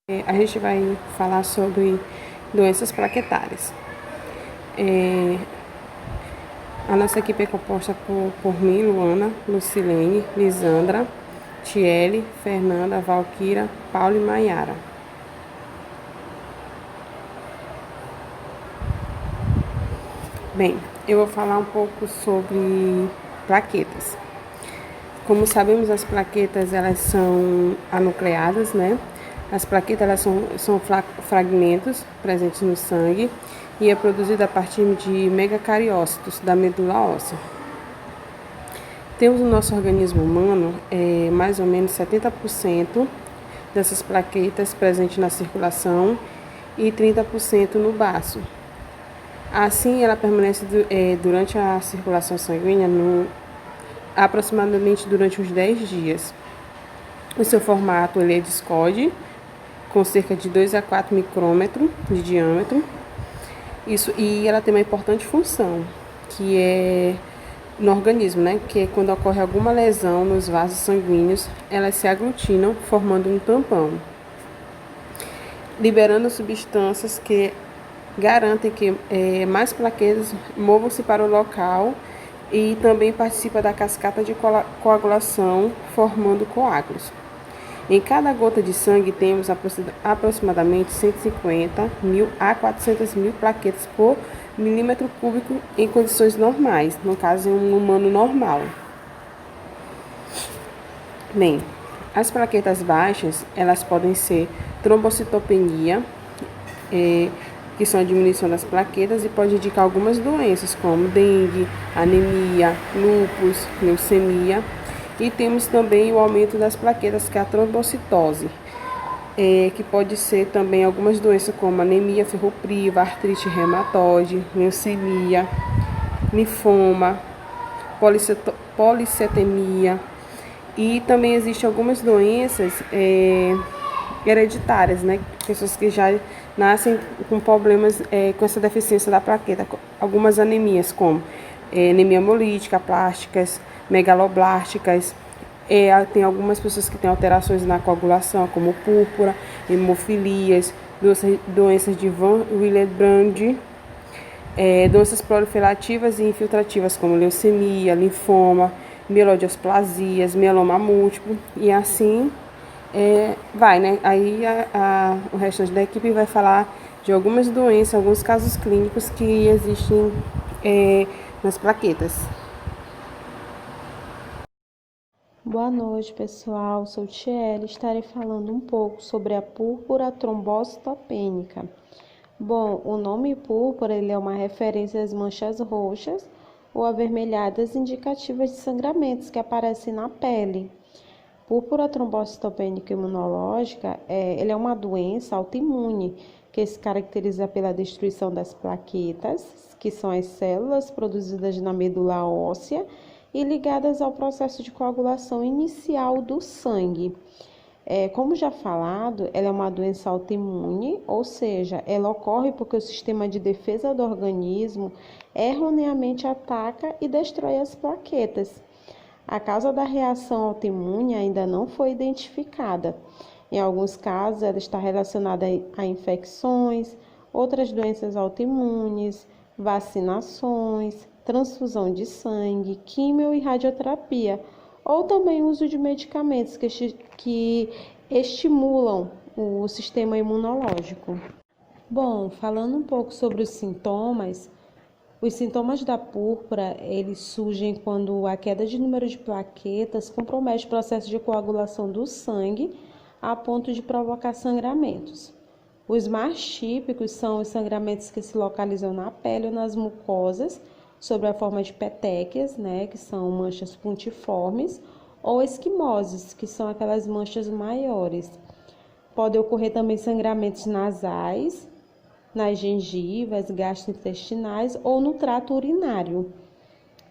A gente vai falar sobre doenças plaquetárias. A nossa equipe é composta por mim, Luana, Lucilene, Lisandra, Tiele, Fernanda, Valquira, Paulo e Maiara. Bem, eu vou falar um pouco sobre plaquetas. Como sabemos, as plaquetas elas são anucleadas, né? As plaquetas elas são fragmentos presentes no sangue e é produzida a partir de megacariócitos da medula óssea. Temos no nosso organismo humano mais ou menos 70% dessas plaquetas presentes na circulação e 30% no baço. Assim, ela permanece durante a circulação sanguínea aproximadamente durante uns 10 dias. O seu formato ele é discoide, com cerca de 2 a 4 micrômetros de diâmetro. E ela tem uma importante função, que é no organismo, né? Que é quando ocorre alguma lesão nos vasos sanguíneos, elas se aglutinam, formando um tampão, liberando substâncias que garantem que mais plaquetas movam-se para o local e também participa da cascata de coagulação, formando coágulos. Em cada gota de sangue temos aproximadamente 150 mil a 400 mil plaquetas por milímetro cúbico em condições normais, no caso em um humano normal. Bem, as plaquetas baixas, elas podem ser trombocitopenia, que são a diminuição das plaquetas e pode indicar algumas doenças como dengue, anemia, lúpus, leucemia. E temos também o aumento das plaquetas, que é a trombocitose, que pode ser também algumas doenças como anemia ferropriva, artrite reumatoide, leucemia, linfoma, policetemia. E também existem algumas doenças hereditárias, né? Pessoas que já nascem com problemas com essa deficiência da plaqueta. Algumas anemias como anemia hemolítica, plásticas, megaloblásticas. Tem algumas pessoas que têm alterações na coagulação, como púrpura, hemofilias, doenças de Van Willebrand, doenças proliferativas e infiltrativas, como leucemia, linfoma, mielodiasplasias, mieloma múltiplo, e assim vai, né? Aí o restante da equipe vai falar de algumas doenças, alguns casos clínicos que existem nas plaquetas. Boa noite, pessoal. Sou Tiele. Estarei falando um pouco sobre a púrpura trombocitopênica. Bom, o nome púrpura ele é uma referência às manchas roxas ou avermelhadas indicativas de sangramentos que aparecem na pele. Púrpura trombocitopênica imunológica ele é uma doença autoimune que se caracteriza pela destruição das plaquetas, que são as células produzidas na medula óssea e ligadas ao processo de coagulação inicial do sangue. Como já falado, ela é uma doença autoimune, ou seja, ela ocorre porque o sistema de defesa do organismo erroneamente ataca e destrói as plaquetas. A causa da reação autoimune ainda não foi identificada. Em alguns casos, ela está relacionada a infecções, outras doenças autoimunes, vacinações, transfusão de sangue, quimio e radioterapia, ou também uso de medicamentos que estimulam o sistema imunológico. Bom, falando um pouco sobre os sintomas da púrpura, eles surgem quando a queda de número de plaquetas compromete o processo de coagulação do sangue a ponto de provocar sangramentos. Os mais típicos são os sangramentos que se localizam na pele ou nas mucosas, sob a forma de petequias, né, que são manchas pontiformes, ou esquimoses, que são aquelas manchas maiores. Pode ocorrer também sangramentos nasais, nas gengivas, gastrointestinais ou no trato urinário.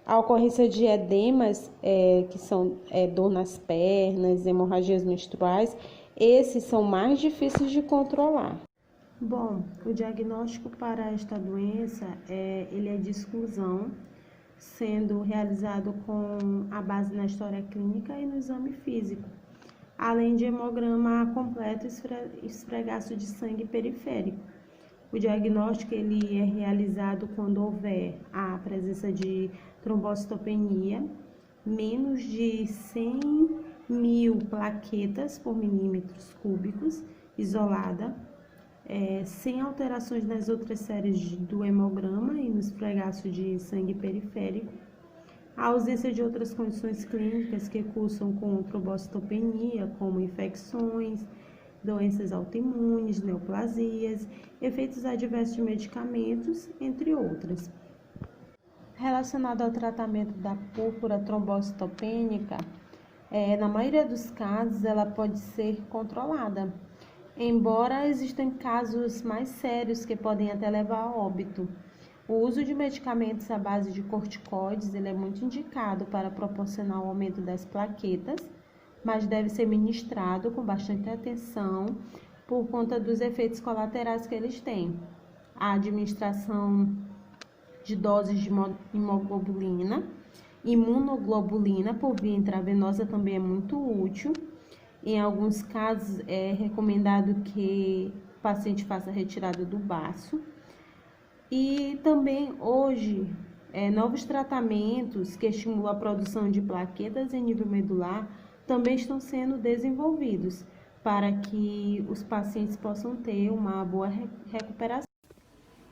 A ocorrência de edemas, que são dor nas pernas, hemorragias menstruais, esses são mais difíceis de controlar. Bom, o diagnóstico para esta doença ele é de exclusão, sendo realizado com a base na história clínica e no exame físico. além de hemograma completo e esfregaço de sangue periférico. O diagnóstico ele é realizado quando houver a presença de trombocitopenia, menos de 100.000 plaquetas por milímetros cúbicos, isolada, sem alterações nas outras séries do hemograma e no esfregaço de sangue periférico, a ausência de outras condições clínicas que cursam com trombocitopenia, como infecções, doenças autoimunes, neoplasias, efeitos adversos de medicamentos, entre outras. Relacionado ao tratamento da púrpura trombocitopênica, na maioria dos casos ela pode ser controlada, embora existam casos mais sérios que podem até levar a óbito. O uso de medicamentos à base de corticoides ele é muito indicado para proporcionar o aumento das plaquetas, mas deve ser ministrado com bastante atenção por conta dos efeitos colaterais que eles têm. A administração de doses de imoglobulina, imunoglobulina por via intravenosa também é muito útil. Em alguns casos é recomendado que o paciente faça a retirada do baço. E também hoje, novos tratamentos que estimulam a produção de plaquetas em nível medular também estão sendo desenvolvidos para que os pacientes possam ter uma boa recuperação.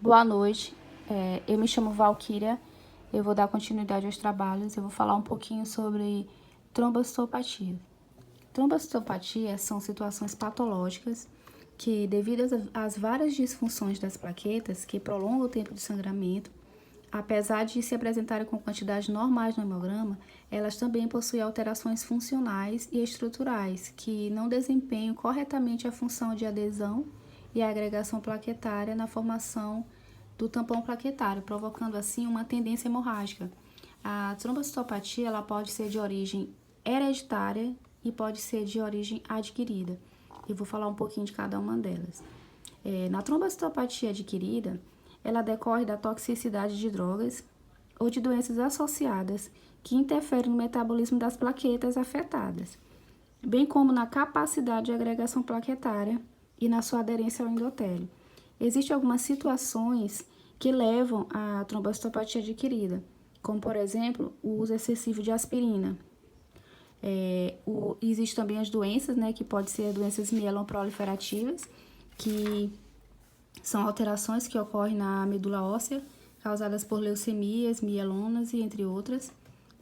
Boa noite, eu me chamo Valquíria, eu vou dar continuidade aos trabalhos, eu vou falar um pouquinho sobre trombocitopatia. Trombocitopatias são situações patológicas que, devido às várias disfunções das plaquetas, que prolongam o tempo de sangramento, apesar de se apresentarem com quantidades normais no hemograma, elas também possuem alterações funcionais e estruturais, que não desempenham corretamente a função de adesão e agregação plaquetária na formação do tampão plaquetário, provocando assim uma tendência hemorrágica. A trombocitopatia ela pode ser de origem hereditária e pode ser de origem adquirida. Eu vou falar um pouquinho de cada uma delas. Na trombocitopatia adquirida, ela decorre da toxicidade de drogas ou de doenças associadas que interferem no metabolismo das plaquetas afetadas, bem como na capacidade de agregação plaquetária e na sua aderência ao endotélio. Existem algumas situações que levam à trombocitopatia adquirida, como, por exemplo, o uso excessivo de aspirina. Existem também as doenças, que podem ser doenças mieloproliferativas, que são alterações que ocorrem na medula óssea, causadas por leucemias, mielomas e entre outras.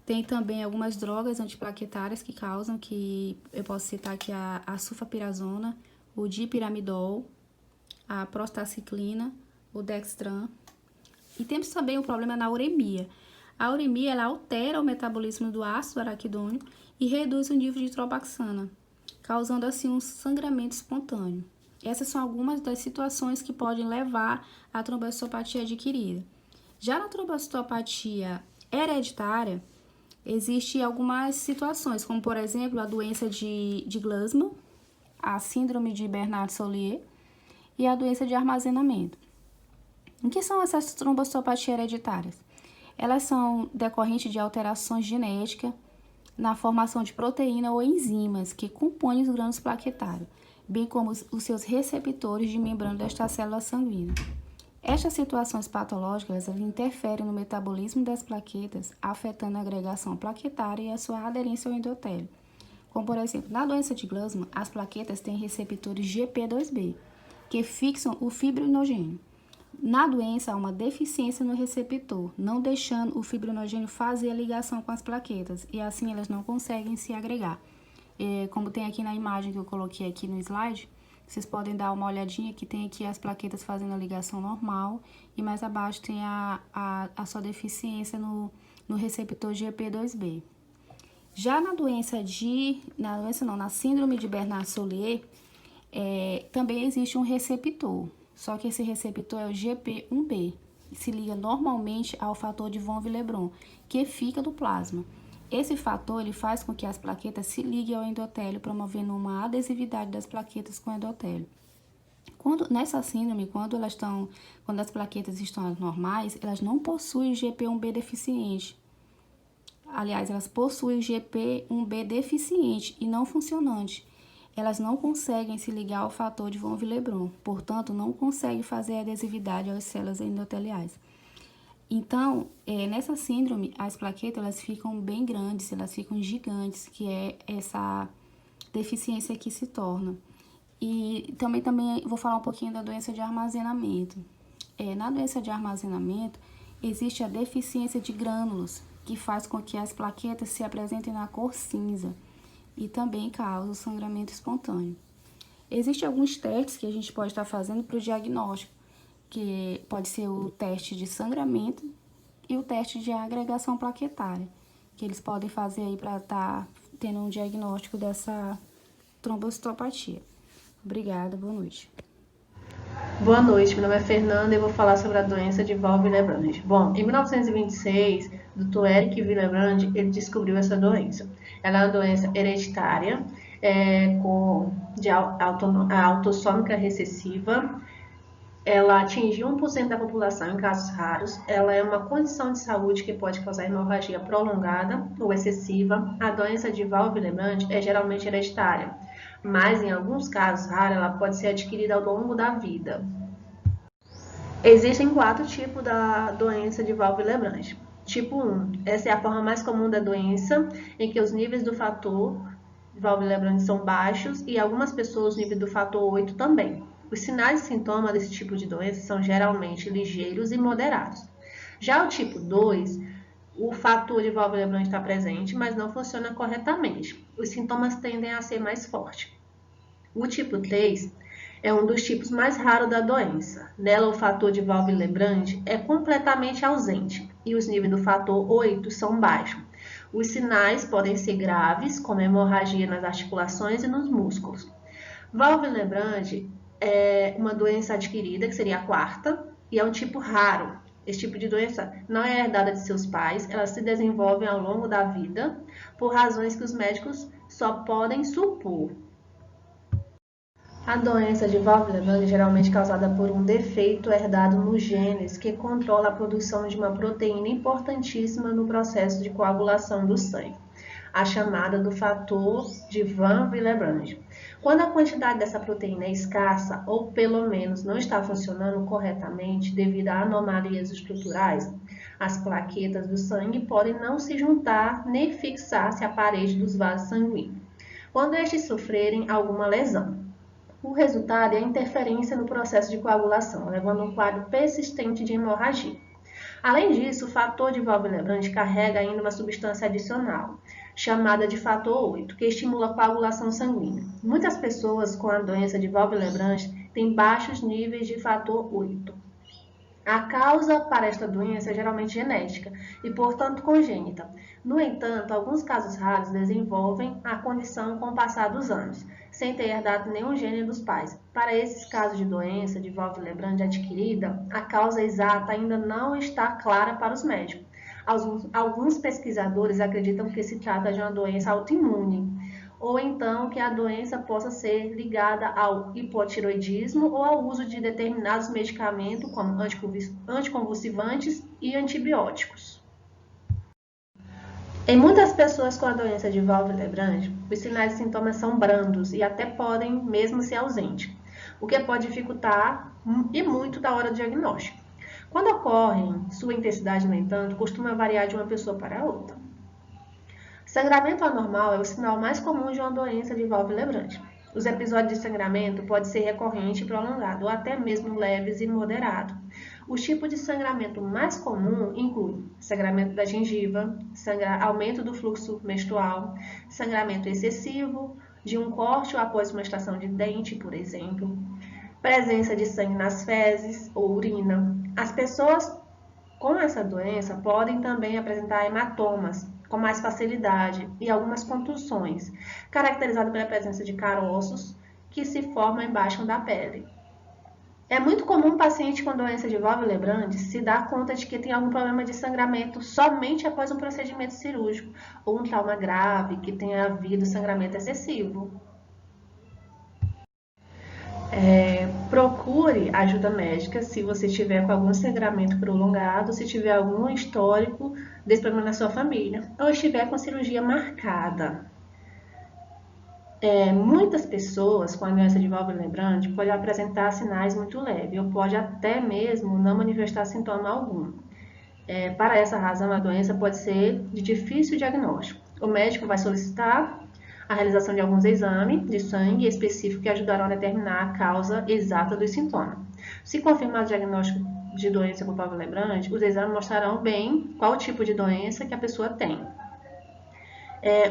Tem também algumas drogas antiplaquetárias que causam, que eu posso citar aqui a sulfapirazona, o dipiramidol, a prostaciclina, o dextran. E temos também o problema na uremia. A uremia ela altera o metabolismo do ácido araquidônico e reduz o nível de tropaxana, causando assim um sangramento espontâneo. Essas são algumas das situações que podem levar à trombocitopatia adquirida. Já na trombocitopatia hereditária, existem algumas situações, como por exemplo a doença de Glasman, a síndrome de Bernard-Soulier e a doença de armazenamento. O que são essas trombocitopatias hereditárias? Elas são decorrentes de alterações genéticas na formação de proteína ou enzimas que compõem os grânulos plaquetários, bem como os seus receptores de membrana desta célula sanguínea. Estas situações patológicas interferem no metabolismo das plaquetas, afetando a agregação plaquetária e a sua aderência ao endotélio. Como, por exemplo, na doença de Glasman, as plaquetas têm receptores GP2B, que fixam o fibrinogênio. Na doença, há uma deficiência no receptor, não deixando o fibrinogênio fazer a ligação com as plaquetas, e assim elas não conseguem se agregar. Como tem aqui na imagem que eu coloquei aqui no slide, vocês podem dar uma olhadinha que tem aqui as plaquetas fazendo a ligação normal, e mais abaixo tem a sua deficiência no receptor GP2B. Já na síndrome de Bernard-Soulier, também existe um receptor, só que esse receptor é o GP1B, que se liga normalmente ao fator de von Willebrand, que fica do plasma. Esse fator ele faz com que as plaquetas se liguem ao endotélio, promovendo uma adesividade das plaquetas com o endotélio. Nessa síndrome, quando as plaquetas estão normais, elas não possuem GP1B deficiente. Aliás, elas possuem o GP1B deficiente e não funcionante. elas não conseguem se ligar ao fator de von Willebrand, portanto, não conseguem fazer adesividade às células endoteliais. Então, nessa síndrome, as plaquetas elas ficam bem grandes, elas ficam gigantes, que é essa deficiência que se torna. E também vou falar um pouquinho da doença de armazenamento. Na doença de armazenamento, existe a deficiência de grânulos, que faz com que as plaquetas se apresentem na cor cinza e também causa o sangramento espontâneo. Existem alguns testes que a gente pode estar fazendo para o diagnóstico, que pode ser o teste de sangramento e o teste de agregação plaquetária, que eles podem fazer aí para estar tendo um diagnóstico dessa trombocitopatia. Obrigada, boa noite. Boa noite, meu nome é Fernanda e eu vou falar sobre a doença de von Willebrand. Bom, em 1926, o Dr. Eric Willebrand ele descobriu essa doença. Ela é uma doença hereditária, autossômica recessiva. Ela atinge 1% da população em casos raros. Ela é uma condição de saúde que pode causar hemorragia prolongada ou excessiva. A doença de von Willebrand é geralmente hereditária, mas em alguns casos raros ela pode ser adquirida ao longo da vida. Existem 4 tipos da doença de von Willebrand. Tipo 1, essa é a forma mais comum da doença, em que os níveis do fator de von Willebrand são baixos e algumas pessoas o nível do fator 8 também. Os sinais e sintomas desse tipo de doença são geralmente ligeiros e moderados. Já o tipo 2, o fator de von Willebrand está presente, mas não funciona corretamente. Os sintomas tendem a ser mais fortes. O tipo 3 é um dos tipos mais raros da doença. Nela, o fator de von Willebrand é completamente ausente e os níveis do fator 8 são baixos. Os sinais podem ser graves, como hemorragia nas articulações e nos músculos. Von Willebrand é uma doença adquirida, que seria a 4ª, e é um tipo raro. Esse tipo de doença não é herdada de seus pais, elas se desenvolvem ao longo da vida, por razões que os médicos só podem supor. A doença de von Willebrand é geralmente causada por um defeito herdado nos genes que controla a produção de uma proteína importantíssima no processo de coagulação do sangue, a chamada do fator de von Willebrand. Quando a quantidade dessa proteína é escassa ou pelo menos não está funcionando corretamente devido a anomalias estruturais, as plaquetas do sangue podem não se juntar nem fixar-se à parede dos vasos sanguíneos, quando estes sofrerem alguma lesão. O resultado é a interferência no processo de coagulação, levando a um quadro persistente de hemorragia. Além disso, o fator de von Willebrand carrega ainda uma substância adicional, chamada de fator 8, que estimula a coagulação sanguínea. Muitas pessoas com a doença de von Willebrand têm baixos níveis de fator 8. A causa para esta doença é geralmente genética e, portanto, congênita. No entanto, alguns casos raros desenvolvem a condição com o passar dos anos, sem ter herdado nenhum gene dos pais. Para esses casos de doença de von Willebrand adquirida, a causa exata ainda não está clara para os médicos. Alguns pesquisadores acreditam que se trata de uma doença autoimune, ou então que a doença possa ser ligada ao hipotiroidismo ou ao uso de determinados medicamentos, como anticonvulsivantes e antibióticos. Em muitas pessoas com a doença de von Willebrand, os sinais e sintomas são brandos e até podem mesmo ser ausentes, o que pode dificultar e muito da hora do diagnóstico. Quando ocorrem, sua intensidade, no entanto, costuma variar de uma pessoa para outra. Sangramento anormal é o sinal mais comum de uma doença de von Willebrand. Os episódios de sangramento podem ser recorrentes e prolongados, ou até mesmo leves e moderados. Os tipos de sangramento mais comum incluem sangramento da gengiva, aumento do fluxo menstrual, sangramento excessivo, de um corte ou após uma extração de dente, por exemplo, presença de sangue nas fezes ou urina. As pessoas com essa doença podem também apresentar hematomas com mais facilidade e algumas contusões, caracterizadas pela presença de caroços que se formam embaixo da pele. É muito comum um paciente com doença de von Willebrand se dar conta de que tem algum problema de sangramento somente após um procedimento cirúrgico ou um trauma grave que tenha havido sangramento excessivo. Procure ajuda médica se você estiver com algum sangramento prolongado, se tiver algum histórico desse problema na sua família, ou estiver com cirurgia marcada. Muitas pessoas com a doença de válvula lembrante podem apresentar sinais muito leves ou pode até mesmo não manifestar sintoma algum. Para essa razão, a doença pode ser de difícil diagnóstico. O médico vai solicitar a realização de alguns exames de sangue específicos que ajudarão a determinar a causa exata dos sintomas. Se confirmado o diagnóstico de doença com válvula lembrante, os exames mostrarão bem qual tipo de doença que a pessoa tem.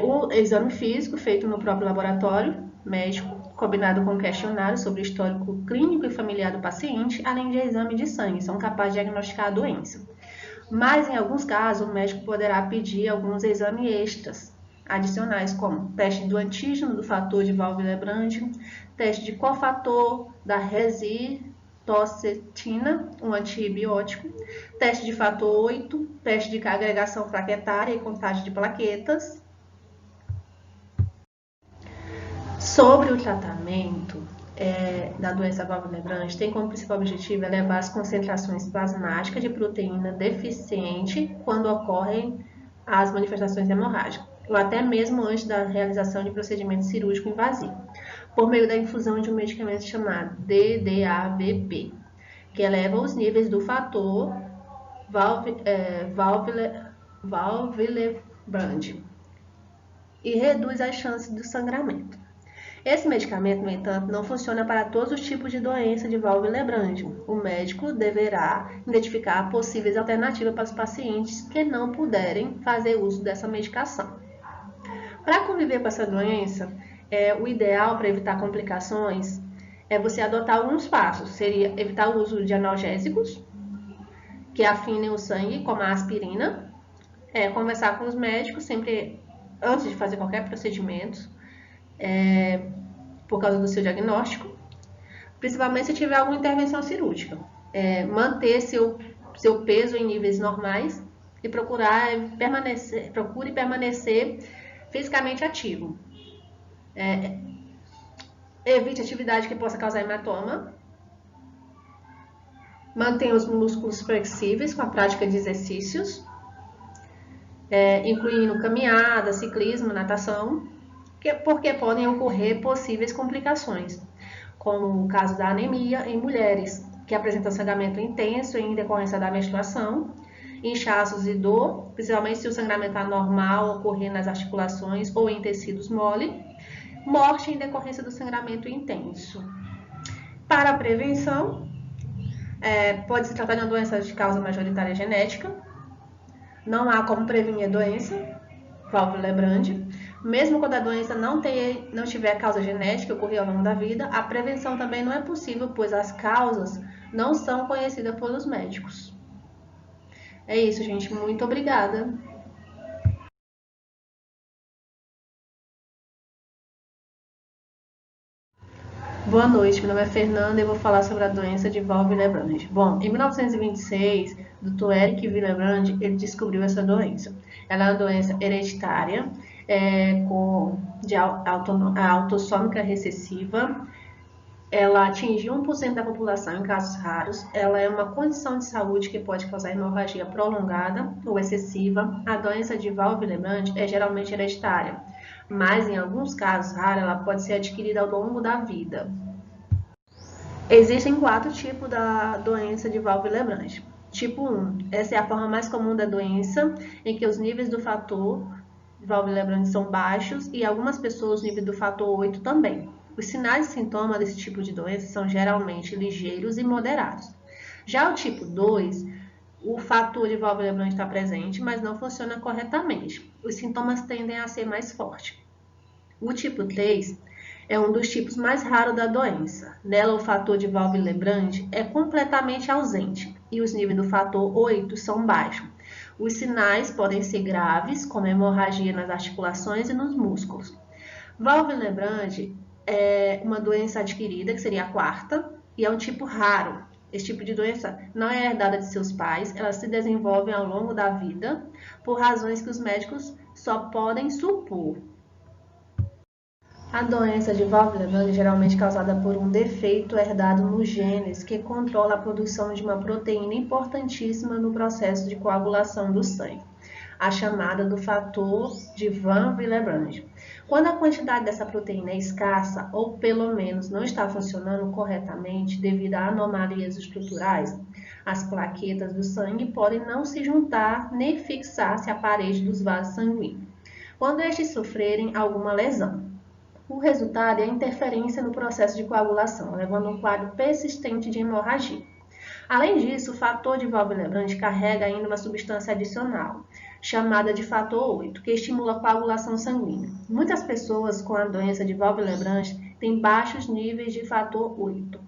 O exame físico feito no próprio laboratório médico, combinado com um questionário sobre o histórico clínico e familiar do paciente, além de exame de sangue, são capazes de diagnosticar a doença. Mas, em alguns casos, o médico poderá pedir alguns exames extras, adicionais, como teste do antígeno do fator de válvula lembrante, teste de cofator da resitocetina, um antibiótico, teste de fator 8, teste de agregação plaquetária e contagem de plaquetas. Sobre o tratamento da doença válvula lembrante, tem como principal objetivo elevar as concentrações plasmáticas de proteína deficiente quando ocorrem as manifestações hemorrágicas, ou até mesmo antes da realização de procedimento cirúrgico invasivo, por meio da infusão de um medicamento chamado DDAVP, que eleva os níveis do fator Waldegrand e reduz as chances do sangramento. Esse medicamento, no entanto, não funciona para todos os tipos de doença de válvula lembrante. O médico deverá identificar possíveis alternativas para os pacientes que não puderem fazer uso dessa medicação. Para conviver com essa doença, o ideal para evitar complicações é você adotar alguns passos. Seria evitar o uso de analgésicos, que afinem o sangue, como a aspirina. Conversar com os médicos sempre antes de fazer qualquer procedimento, por causa do seu diagnóstico, principalmente se tiver alguma intervenção cirúrgica. Manter seu peso em níveis normais e procure permanecer fisicamente ativo. Evite atividade que possa causar hematoma. Mantenha os músculos flexíveis com a prática de exercícios, incluindo caminhada, ciclismo, natação, porque podem ocorrer possíveis complicações, como o caso da anemia em mulheres que apresentam sangramento intenso em decorrência da menstruação, inchaços e dor, principalmente se o sangramento anormal ocorrer nas articulações ou em tecidos mole, morte em decorrência do sangramento intenso. Para a prevenção, pode se tratar de uma doença de causa majoritária genética, não há como prevenir a doença, válvula lembrante. Mesmo quando a doença não tiver causa genética, ocorrer ao longo da vida, a prevenção também não é possível, pois as causas não são conhecidas pelos médicos. É isso, gente. Muito obrigada. Boa noite, meu nome é Fernanda e eu vou falar sobre a doença de Willebrand. Bom, em 1926, o Dr. Eric Willebrand, ele descobriu essa doença. Ela é uma doença hereditária, de autossômica recessiva. Ela atinge 1% da população em casos raros. Ela é uma condição de saúde que pode causar hemorragia prolongada ou excessiva. A doença de Willebrand é geralmente hereditária, mas em alguns casos raros ela pode ser adquirida ao longo da vida. Existem 4 tipos da doença de Willebrand. Tipo 1, essa é a forma mais comum da doença, em que os níveis do fator de Willebrand são baixos e algumas pessoas os níveis do fator 8 também. Os sinais e sintomas desse tipo de doença são geralmente ligeiros e moderados. Já o tipo 2, o fator de Willebrand está presente, mas não funciona corretamente. Os sintomas tendem a ser mais fortes. O tipo 3 é um dos tipos mais raros da doença. Nela, o fator de Willebrand é completamente ausente e os níveis do fator 8 são baixos. Os sinais podem ser graves, como hemorragia nas articulações e nos músculos. Willebrand é uma doença adquirida, que seria a 4ª, e é um tipo raro. Esse tipo de doença não é herdada de seus pais, elas se desenvolvem ao longo da vida por razões que os médicos só podem supor. A doença de Willebrand é geralmente causada por um defeito herdado nos genes que controla a produção de uma proteína importantíssima no processo de coagulação do sangue. a chamada do fator de Van Willebrand. Quando a quantidade dessa proteína é escassa ou pelo menos não está funcionando corretamente devido a anomalias estruturais, as plaquetas do sangue podem não se juntar nem fixar-se à parede dos vasos sanguíneos, quando estes sofrerem alguma lesão. O resultado é a interferência no processo de coagulação, levando a um quadro persistente de hemorragia. Além disso, o fator de Van Willebrand carrega ainda uma substância adicional, chamada de fator 8, que estimula a coagulação sanguínea. Muitas pessoas com a doença de Van Willebrand têm baixos níveis de fator 8.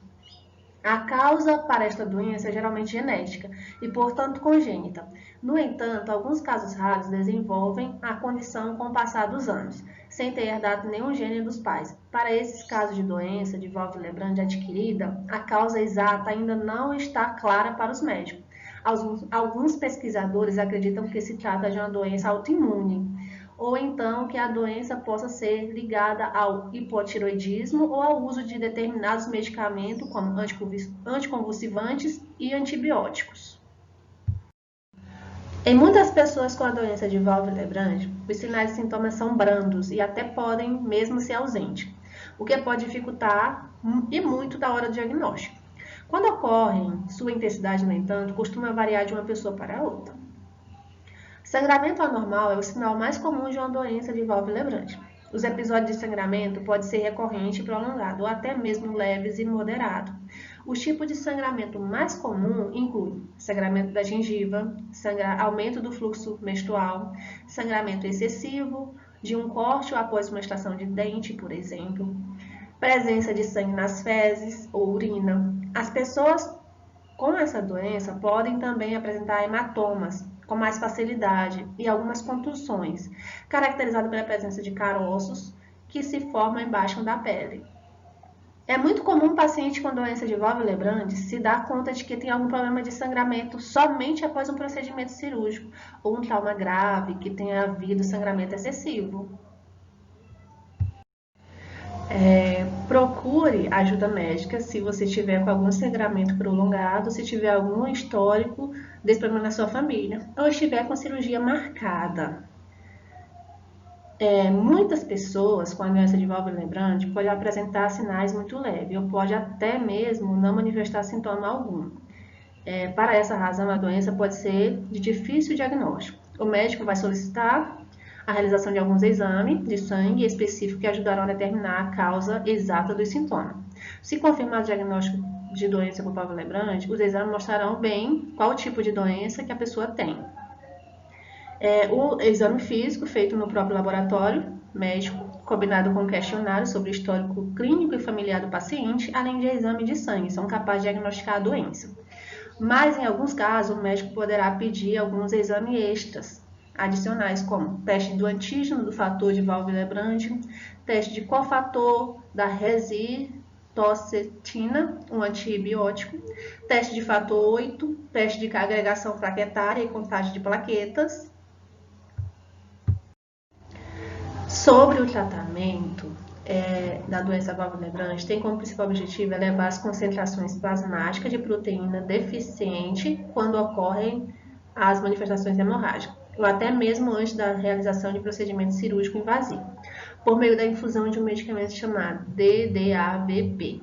A causa para esta doença é geralmente genética e, portanto, congênita. No entanto, alguns casos raros desenvolvem a condição com o passar dos anos, sem ter herdado nenhum gene dos pais. Para esses casos de doença de Van Willebrand adquirida, a causa exata ainda não está clara para os médicos. Alguns pesquisadores acreditam que se trata de uma doença autoimune, ou então que a doença possa ser ligada ao hipotiroidismo ou ao uso de determinados medicamentos, como anticonvulsivantes e antibióticos. Em muitas pessoas com a doença de Van Willebrand, os sinais e sintomas são brandos e até podem mesmo ser ausentes, o que pode dificultar e muito da hora do diagnóstico. Quando ocorre, sua intensidade, no entanto, costuma variar de uma pessoa para outra. Sangramento anormal é o sinal mais comum de uma doença de Van Willebrand. Os episódios de sangramento podem ser recorrente e prolongado, ou até mesmo leves e moderados. Os tipos de sangramento mais comum incluem sangramento da gengiva, aumento do fluxo menstrual, sangramento excessivo, de um corte ou após uma extração de dente, por exemplo, presença de sangue nas fezes ou urina. As pessoas com essa doença podem também apresentar hematomas com mais facilidade e algumas contusões, caracterizadas pela presença de caroços que se formam embaixo da pele. É muito comum um paciente com doença de Van Willebrand se dar conta de que tem algum problema de sangramento somente após um procedimento cirúrgico ou um trauma grave que tenha havido sangramento excessivo. Procure ajuda médica se você tiver com algum sangramento prolongado, se tiver algum histórico desse problema na sua família, ou estiver com cirurgia marcada. Muitas pessoas com a doença de Van Willebrand podem apresentar sinais muito leves, ou pode até mesmo não manifestar sintoma algum. Para essa razão, a doença pode ser de difícil diagnóstico. O médico vai solicitar a realização de alguns exames de sangue específicos que ajudarão a determinar a causa exata dos sintomas. Se confirmar o diagnóstico de doença por Van Willebrand, os exames mostrarão bem qual tipo de doença que a pessoa tem. O exame físico feito no próprio laboratório médico, combinado com um questionário sobre o histórico clínico e familiar do paciente, além de exame de sangue, são capazes de diagnosticar a doença. Mas, em alguns casos, o médico poderá pedir alguns exames extras adicionais, como teste do antígeno do fator de Van Willebrand, teste de cofator da resitocetina, um antibiótico, teste de fator 8, teste de agregação plaquetária e contagem de plaquetas. Sobre o tratamento da doença Van Willebrand, tem como principal objetivo elevar as concentrações plasmáticas de proteína deficiente quando ocorrem as manifestações hemorrágicas, ou até mesmo antes da realização de procedimento cirúrgico invasivo, por meio da infusão de um medicamento chamado DDAVP,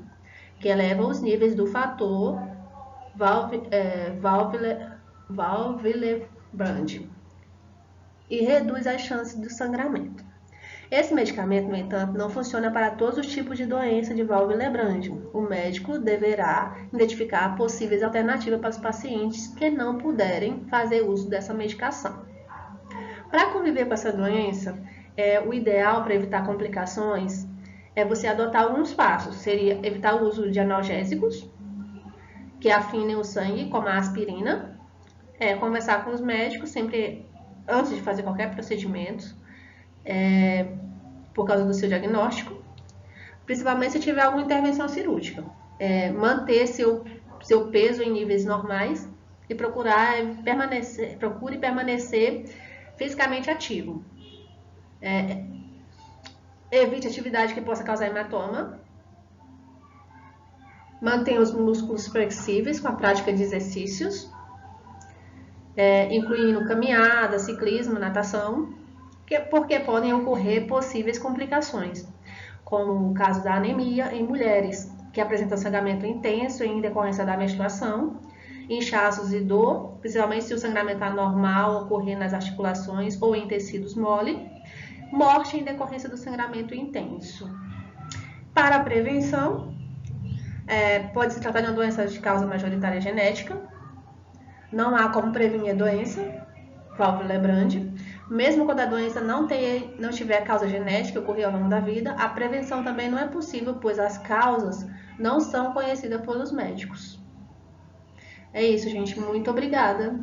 que eleva os níveis do fator Van Willebrand e reduz as chances do sangramento. Esse medicamento, no entanto, não funciona para todos os tipos de doença de Van Willebrand. O médico deverá identificar possíveis alternativas para os pacientes que não puderem fazer uso dessa medicação. Para conviver com essa doença, o ideal para evitar complicações é você adotar alguns passos. Seria evitar o uso de analgésicos, que afinem o sangue, como a aspirina. Conversar com os médicos sempre antes de fazer qualquer procedimento, por causa do seu diagnóstico, principalmente se tiver alguma intervenção cirúrgica. Manter seu peso em níveis normais e procure permanecer fisicamente ativo. Evite atividade que possa causar hematoma. Mantenha os músculos flexíveis com a prática de exercícios. incluindo caminhada, ciclismo, natação, porque podem ocorrer possíveis complicações, como o caso da anemia em mulheres, que apresentam sangramento intenso em decorrência da menstruação, inchaços e dor, principalmente se o sangramento anormal ocorrer nas articulações ou em tecidos mole, morte em decorrência do sangramento intenso. Para a prevenção, pode se tratar de uma doença de causa majoritária genética, não há como prevenir a doença, válvula Lebrand. Mesmo quando a doença não tiver causa genética ocorrer ao longo da vida, a prevenção também não é possível, pois as causas não são conhecidas pelos médicos. É isso, gente. Muito obrigada.